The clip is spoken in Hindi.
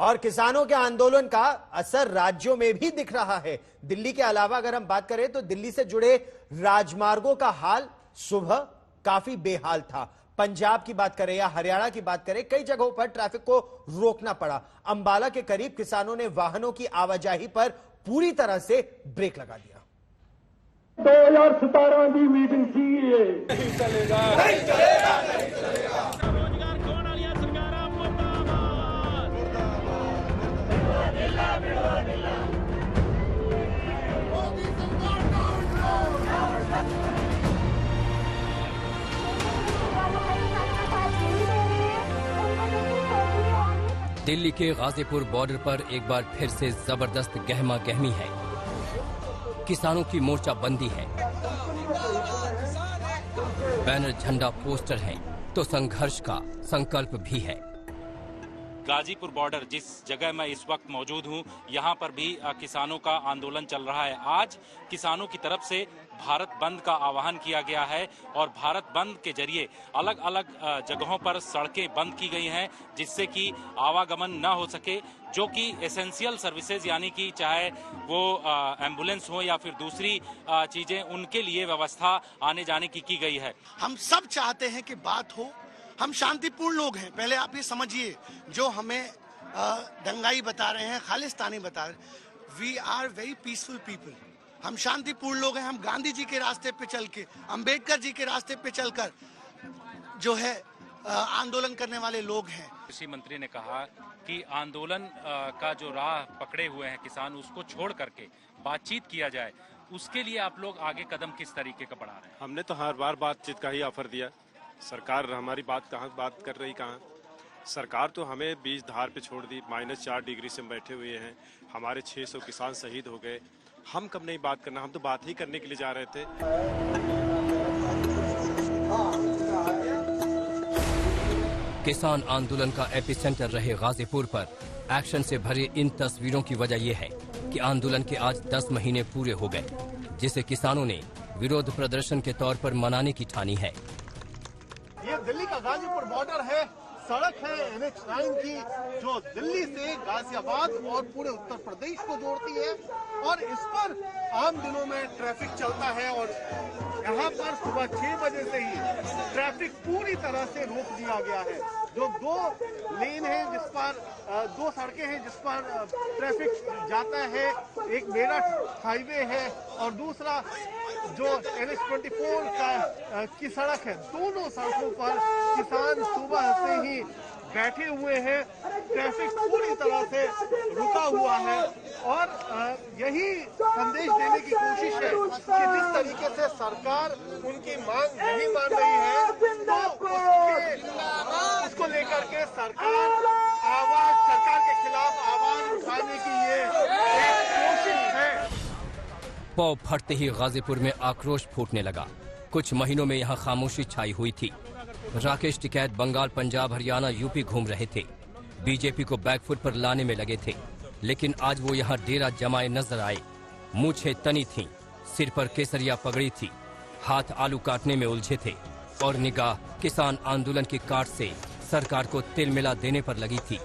और किसानों के आंदोलन का असर राज्यों में भी दिख रहा है। दिल्ली के अलावा अगर हम बात करें तो दिल्ली से जुड़े राजमार्गों का हाल सुबह काफी बेहाल था। पंजाब की बात करें या हरियाणा की बात करें, कई जगहों पर ट्रैफिक को रोकना पड़ा। अंबाला के करीब किसानों ने वाहनों की आवाजाही पर पूरी तरह से ब्रेक लगा दिया। 2017 की मीटिंग थी ये नहीं चलेगा, नहीं चलेगा, नहीं चलेगा। रोजगार खोने वाली सरकार दिल्ली के गाजीपुर बॉर्डर पर एक बार फिर से जबरदस्त गहमा गहमी है। किसानों की मोर्चाबंदी है, बैनर झंडा पोस्टर हैं, तो संघर्ष का संकल्प भी है। गाजीपुर बॉर्डर जिस जगह मैं इस वक्त मौजूद हूं, यहां पर भी किसानों का आंदोलन चल रहा है। आज किसानों की तरफ से भारत बंद का आह्वान किया गया है और भारत बंद के जरिए अलग अलग जगहों पर सड़कें बंद की गई हैं, जिससे कि आवागमन न हो सके, जो कि एसेंशियल सर्विसेज यानी कि चाहे वो एम्बुलेंस हो या फिर दूसरी चीजें, उनके लिए व्यवस्था आने जाने की गई है। हम सब चाहते हैं कि बात हो। हम शांतिपूर्ण लोग हैं, पहले आप ये समझिए। जो हमें दंगाई बता रहे हैं, खालिस्तानी बता रहे हैं, we are very peaceful people. हम शांतिपूर्ण लोग हैं। हम गांधी जी के रास्ते पे चल के, अंबेडकर जी के रास्ते पे चलकर जो है आंदोलन करने वाले लोग हैं। कृषि मंत्री ने कहा कि आंदोलन का जो राह पकड़े हुए हैं किसान, उसको छोड़ करके बातचीत किया जाए। उसके लिए आप लोग आगे कदम किस तरीके का बढ़ा रहे हैं? हमने तो हर बार बातचीत का ही ऑफर दिया। सरकार हमारी बात कर रही कहाँ? सरकार तो हमें बीच धार पे छोड़ दी। -4 डिग्री से बैठे हुए हैं। हमारे 600 किसान शहीद हो गए। हम कब नहीं बात करना? हम तो बात ही करने के लिए जा रहे थे। किसान आंदोलन का एपिसेंटर रहे गाजीपुर पर एक्शन से भरे इन तस्वीरों की वजह यह है कि आंदोलन के आज 10 महीने पूरे हो गए, जिसे किसानों ने विरोध प्रदर्शन के तौर पर मनाने की ठानी है। ये दिल्ली का गाजीपुर बॉर्डर है। सड़क है NH9 की, जो दिल्ली से गाजियाबाद और पूरे उत्तर प्रदेश को जोड़ती है, और इस पर आम दिनों में ट्रैफिक चलता है। और यहाँ पर सुबह 6 बजे से ही ट्रैफिक पूरी तरह से रोक दिया गया है। जो 2 लेन है, जिस पर 2 सड़कें हैं जिस पर ट्रैफिक जाता है, एक मेरठ हाईवे है और दूसरा जो NH24 की सड़क है। दोनों सड़कों पर किसान सुबह से ही बैठे हुए हैं। ट्रैफिक पूरी तरह से रुका हुआ है और यही संदेश देने की कोशिश है कि जिस तरीके से सरकार उनकी मांग नहीं मान रही है, तो उसको लेकर के सरकार के खिलाफ आवाज उठाने की ये एक कोशिश है। पौ फटते ही गाजीपुर में आक्रोश फूटने लगा। कुछ महीनों में यहाँ खामोशी छाई हुई थी। राकेश टिकैत बंगाल, पंजाब, हरियाणा, यूपी घूम रहे थे, बीजेपी को बैकफुट पर लाने में लगे थे। लेकिन आज वो यहाँ डेरा जमाए नजर आए। मूंछें तनी थीं, सिर पर केसरिया पगड़ी थी, हाथ आलू काटने में उलझे थे और निगाह किसान आंदोलन की काट से सरकार को तिलमिला देने पर लगी थी।